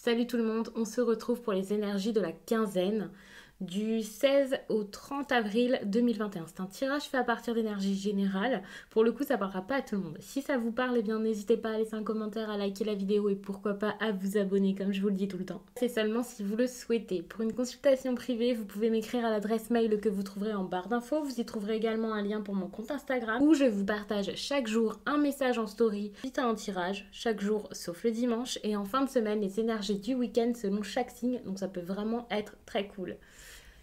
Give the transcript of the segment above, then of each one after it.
Salut tout le monde, on se retrouve pour les énergies de la quinzaine du 16 au 30 avril 2021. C'est un tirage fait à partir d'énergie générale. Pour le coup, ça ne parlera pas à tout le monde. Si ça vous parle, eh bien n'hésitez pas à laisser un commentaire, à liker la vidéo et pourquoi pas à vous abonner comme je vous le dis tout le temps. C'est seulement si vous le souhaitez. Pour une consultation privée, vous pouvez m'écrire à l'adresse mail que vous trouverez en barre d'infos. Vous y trouverez également un lien pour mon compte Instagram où je vous partage chaque jour un message en story suite à un tirage, chaque jour sauf le dimanche, et en fin de semaine les énergies du week-end selon chaque signe, donc ça peut vraiment être très cool.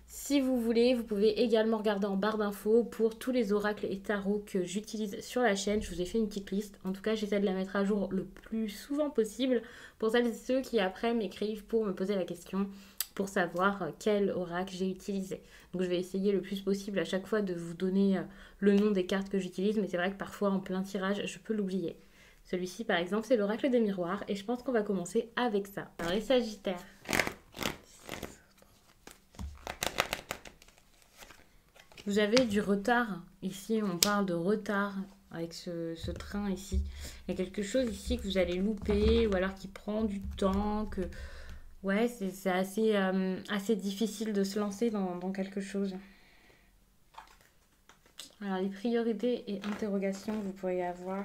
Si vous voulez, vous pouvez également regarder en barre d'infos pour tous les oracles et tarots que j'utilise sur la chaîne. Je vous ai fait une petite liste. En tout cas, j'essaie de la mettre à jour le plus souvent possible pour celles et ceux qui après m'écrivent pour me poser la question pour savoir quel oracle j'ai utilisé. Donc je vais essayer le plus possible à chaque fois de vous donner le nom des cartes que j'utilise, mais c'est vrai que parfois en plein tirage, je peux l'oublier. Celui-ci par exemple, c'est l'oracle des miroirs et je pense qu'on va commencer avec ça. Alors les Sagittaires. Vous avez du retard. Ici, on parle de retard avec ce train ici. Il y a quelque chose ici que vous allez louper ou alors qui prend du temps. Ouais, c'est assez difficile de se lancer dans quelque chose. Alors, les priorités et interrogations que vous pourriez avoir.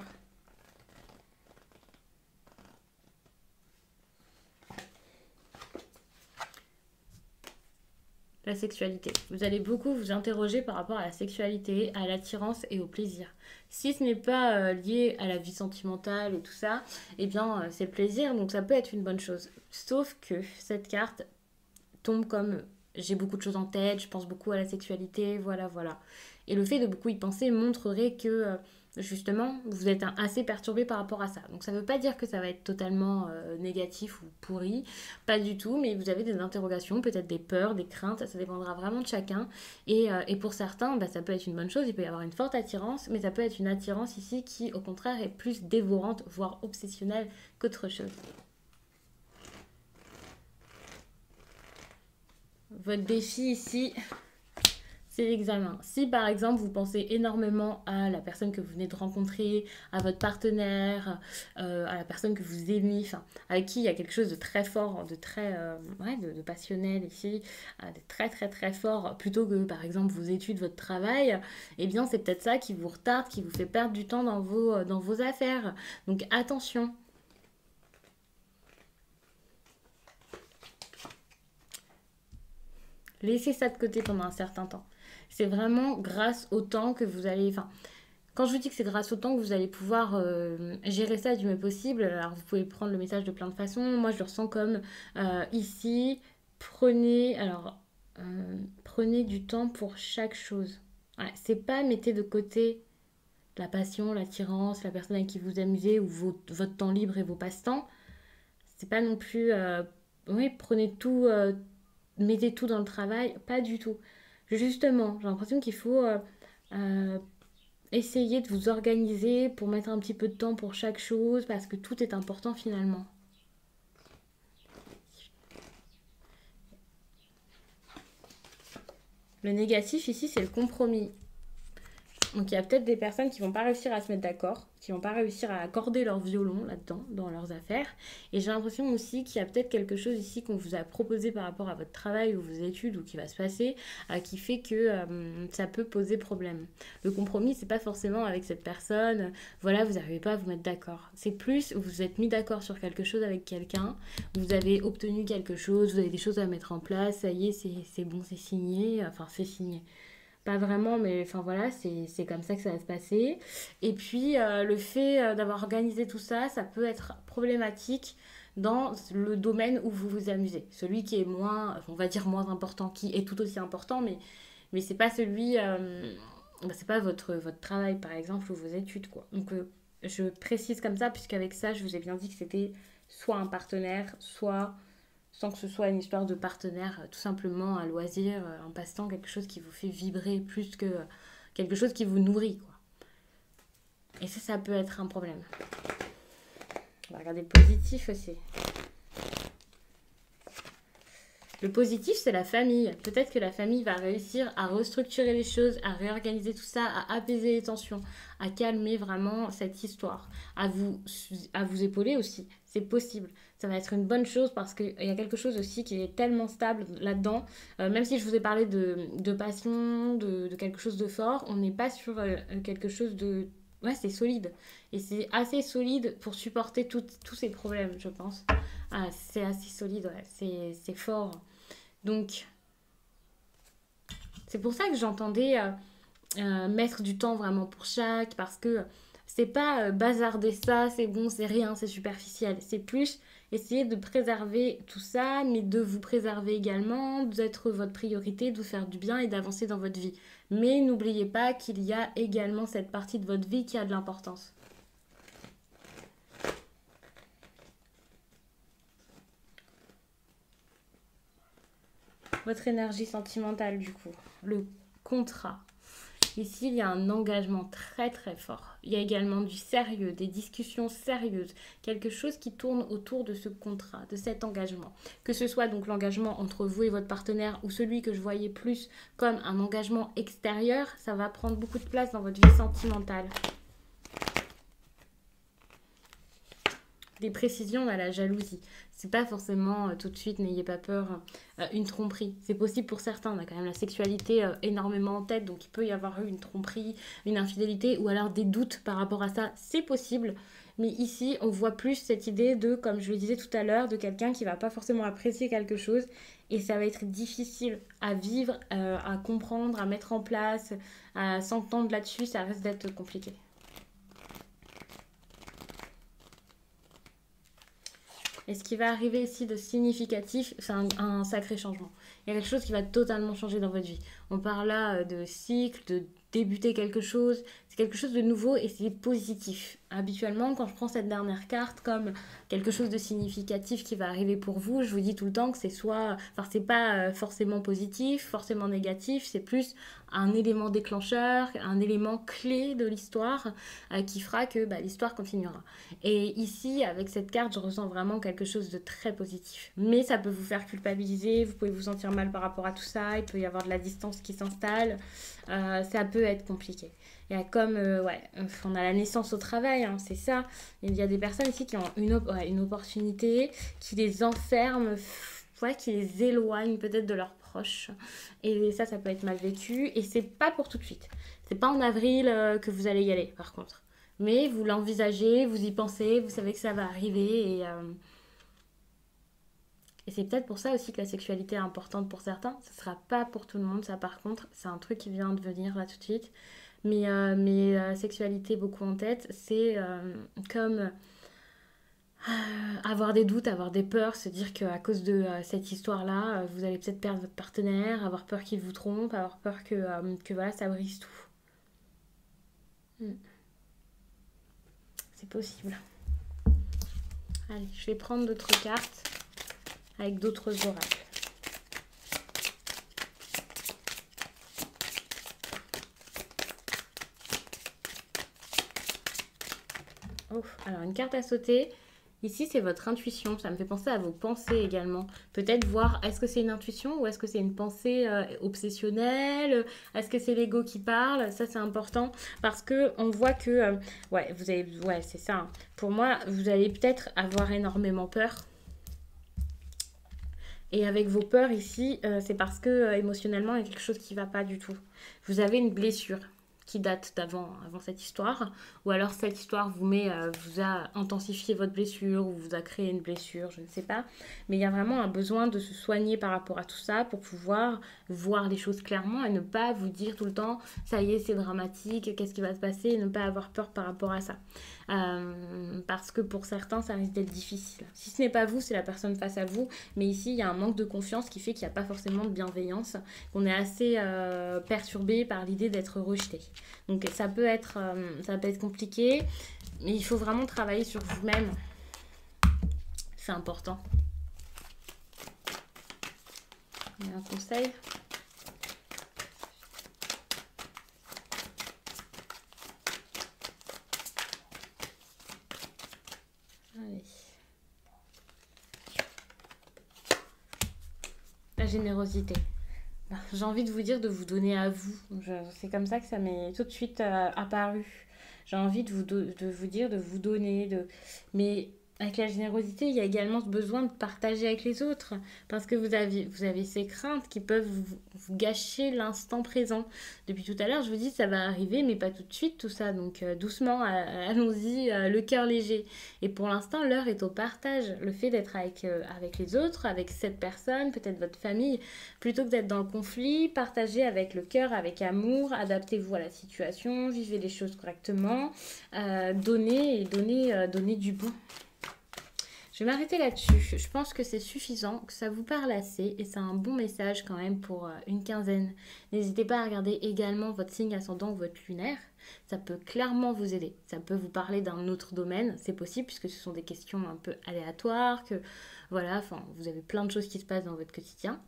La sexualité. Vous allez beaucoup vous interroger par rapport à la sexualité, à l'attirance et au plaisir. Si ce n'est pas lié à la vie sentimentale et tout ça, eh bien c'est le plaisir, donc ça peut être une bonne chose. Sauf que cette carte tombe comme j'ai beaucoup de choses en tête, je pense beaucoup à la sexualité, voilà, voilà. Et le fait de beaucoup y penser montrerait que justement vous êtes assez perturbé par rapport à ça. Donc ça ne veut pas dire que ça va être totalement négatif ou pourri, pas du tout, mais vous avez des interrogations, peut-être des peurs, des craintes, ça dépendra vraiment de chacun. Et pour certains, bah, ça peut être une bonne chose, il peut y avoir une forte attirance, mais ça peut être une attirance ici qui au contraire est plus dévorante, voire obsessionnelle qu'autre chose. Votre défi ici, c'est l'examen. Si par exemple vous pensez énormément à la personne que vous venez de rencontrer, à votre partenaire, à la personne que vous aimez, enfin, avec qui il y a quelque chose de très fort, de très de passionnel ici, de très très très fort, plutôt que par exemple vos études, votre travail, eh bien c'est peut-être ça qui vous retarde, qui vous fait perdre du temps dans vos affaires. Donc attention. Laissez ça de côté pendant un certain temps. C'est vraiment grâce au temps que vous allez... Enfin, quand je vous dis que c'est grâce au temps que vous allez pouvoir gérer ça du mieux possible, alors vous pouvez prendre le message de plein de façons. Moi, je le ressens comme ici, prenez du temps pour chaque chose. Ouais, c'est pas mettez de côté la passion, l'attirance, la personne avec qui vous amusez ou votre temps libre et vos passe-temps. C'est pas non plus... oui, prenez tout... mettez tout dans le travail, pas du tout. Justement, j'ai l'impression qu'il faut euh, essayer de vous organiser pour mettre un petit peu de temps pour chaque chose parce que tout est important finalement. Le négatif ici, c'est le compromis. Donc il y a peut-être des personnes qui vont pas réussir à se mettre d'accord, qui vont pas réussir à accorder leur violon là-dedans, dans leurs affaires. Et j'ai l'impression aussi qu'il y a peut-être quelque chose ici qu'on vous a proposé par rapport à votre travail ou vos études ou qui va se passer, qui fait que ça peut poser problème. Le compromis, c'est pas forcément avec cette personne, voilà, vous n'arrivez pas à vous mettre d'accord. C'est plus, vous vous êtes mis d'accord sur quelque chose avec quelqu'un, vous avez obtenu quelque chose, vous avez des choses à mettre en place, ça y est, c'est bon, c'est signé, enfin c'est signé. Pas vraiment, mais enfin voilà, c'est comme ça que ça va se passer. Et puis le fait d'avoir organisé tout ça, ça peut être problématique dans le domaine où vous vous amusez. Celui qui est moins, on va dire moins important, qui est tout aussi important, mais c'est pas celui, c'est pas votre travail par exemple ou vos études quoi. Donc je précise comme ça, puisqu'avec ça, je vous ai bien dit que c'était soit un partenaire, soit sans que ce soit une histoire de partenaire, tout simplement un loisir, un passe-temps, quelque chose qui vous fait vibrer plus que quelque chose qui vous nourrit, quoi. Et ça peut être un problème. On va regarder le positif aussi. Le positif, c'est la famille. Peut-être que la famille va réussir à restructurer les choses, à réorganiser tout ça, à apaiser les tensions, à calmer vraiment cette histoire, à vous épauler aussi. C'est possible. Ça va être une bonne chose parce qu'il y a quelque chose aussi qui est tellement stable là-dedans. Même si je vous ai parlé de passion, de quelque chose de fort, on n'est pas sur quelque chose de... Ouais, c'est solide. Et c'est assez solide pour supporter tous ces problèmes, je pense. Ah, c'est assez solide, ouais. C'est fort. Donc, c'est pour ça que j'entendais mettre du temps vraiment pour chaque, parce que c'est pas bazarder ça, c'est bon, c'est rien, c'est superficiel. C'est plus essayer de préserver tout ça, mais de vous préserver également, d'être votre priorité, de vous faire du bien et d'avancer dans votre vie. Mais n'oubliez pas qu'il y a également cette partie de votre vie qui a de l'importance. Votre énergie sentimentale, du coup, le contrat. Ici, il y a un engagement très très fort. Il y a également du sérieux, des discussions sérieuses, quelque chose qui tourne autour de ce contrat, de cet engagement. Que ce soit donc l'engagement entre vous et votre partenaire ou celui que je voyais plus comme un engagement extérieur, ça va prendre beaucoup de place dans votre vie sentimentale. Des précisions à la jalousie. C'est pas forcément tout de suite, n'ayez pas peur, une tromperie. C'est possible pour certains, on a quand même la sexualité énormément en tête, donc il peut y avoir eu une tromperie, une infidélité ou alors des doutes par rapport à ça, c'est possible. Mais ici, on voit plus cette idée de, comme je le disais tout à l'heure, de quelqu'un qui va pas forcément apprécier quelque chose et ça va être difficile à vivre, à comprendre, à mettre en place, à s'entendre là-dessus, ça risque d'être compliqué. Et ce qui va arriver ici de significatif, c'est un sacré changement. Il y a quelque chose qui va totalement changer dans votre vie. On parle là de cycle, de débuter quelque chose. C'est quelque chose de nouveau et c'est positif. Habituellement, quand je prends cette dernière carte comme quelque chose de significatif qui va arriver pour vous, je vous dis tout le temps que c'est soit... Enfin, c'est pas forcément positif, forcément négatif. C'est plus un élément déclencheur, un élément clé de l'histoire qui fera que l'histoire continuera. Et ici, avec cette carte, je ressens vraiment quelque chose de très positif. Mais ça peut vous faire culpabiliser, vous pouvez vous sentir mal par rapport à tout ça, il peut y avoir de la distance qui s'installe, ça peut être compliqué. Il y a comme, on a la naissance au travail, hein, c'est ça. Il y a des personnes ici qui ont une opportunité, qui les enferme, qui les éloigne peut-être de leurs proches. Et ça peut être mal vécu. Et c'est pas pour tout de suite. C'est pas en avril que vous allez y aller, par contre. Mais vous l'envisagez, vous y pensez, vous savez que ça va arriver et c'est peut-être pour ça aussi que la sexualité est importante pour certains. Ce ne sera pas pour tout le monde, ça par contre, c'est un truc qui vient de venir là tout de suite. Mais sexualité beaucoup en tête, c'est comme avoir des doutes, avoir des peurs, se dire qu'à cause de cette histoire-là, vous allez peut-être perdre votre partenaire, avoir peur qu'il vous trompe, avoir peur que voilà, ça brise tout. Mm. C'est possible. Allez, je vais prendre d'autres cartes avec d'autres oracles. Oh, alors une carte à sauter. Ici, c'est votre intuition. Ça me fait penser à vos pensées également. Peut-être voir, est-ce que c'est une intuition ou est-ce que c'est une pensée obsessionnelle? Est-ce que c'est l'ego qui parle? Ça, c'est important parce que on voit que, c'est ça. Hein. Pour moi, vous allez peut-être avoir énormément peur. Et avec vos peurs ici, c'est parce que émotionnellement, il y a quelque chose qui ne va pas du tout. Vous avez une blessure qui date avant cette histoire, ou alors cette histoire vous a intensifié votre blessure, ou vous a créé une blessure, je ne sais pas. Mais il y a vraiment un besoin de se soigner par rapport à tout ça pour pouvoir voir les choses clairement et ne pas vous dire tout le temps, ça y est, c'est dramatique, qu'est-ce qui va se passer, et ne pas avoir peur par rapport à ça. Parce que pour certains, ça risque d'être difficile. Si ce n'est pas vous, c'est la personne face à vous. Mais ici, il y a un manque de confiance qui fait qu'il n'y a pas forcément de bienveillance, qu'on est assez perturbé par l'idée d'être rejeté. Donc ça peut être compliqué, mais il faut vraiment travailler sur vous-même. C'est important. Il y a un conseil. Allez. générosité. J'ai envie de vous dire de vous donner à vous. C'est comme ça que ça m'est tout de suite apparu. J'ai envie de vous dire de vous donner. Mais avec la générosité, il y a également ce besoin de partager avec les autres. Parce que vous avez ces craintes qui peuvent vous gâcher l'instant présent. Depuis tout à l'heure, je vous dis ça va arriver, mais pas tout de suite tout ça. Donc doucement, allons-y, le cœur léger. Et pour l'instant, l'heure est au partage. Le fait d'être avec les autres, avec cette personne, peut-être votre famille, plutôt que d'être dans le conflit, partagez avec le cœur, avec amour, adaptez-vous à la situation, vivez les choses correctement, donnez et donnez du bon. Je vais m'arrêter là-dessus. Je pense que c'est suffisant, que ça vous parle assez et c'est un bon message quand même pour une quinzaine. N'hésitez pas à regarder également votre signe ascendant ou votre lunaire. Ça peut clairement vous aider. Ça peut vous parler d'un autre domaine. C'est possible puisque ce sont des questions un peu aléatoires, que voilà, enfin, vous avez plein de choses qui se passent dans votre quotidien.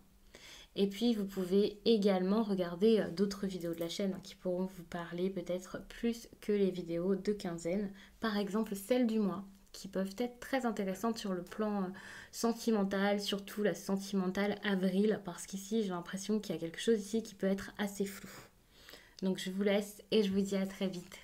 Et puis vous pouvez également regarder d'autres vidéos de la chaîne qui pourront vous parler peut-être plus que les vidéos de quinzaine. Par exemple celle du mois, qui peuvent être très intéressantes sur le plan sentimental, surtout la sentimentale avril, parce qu'ici j'ai l'impression qu'il y a quelque chose ici qui peut être assez flou. Donc je vous laisse et je vous dis à très vite.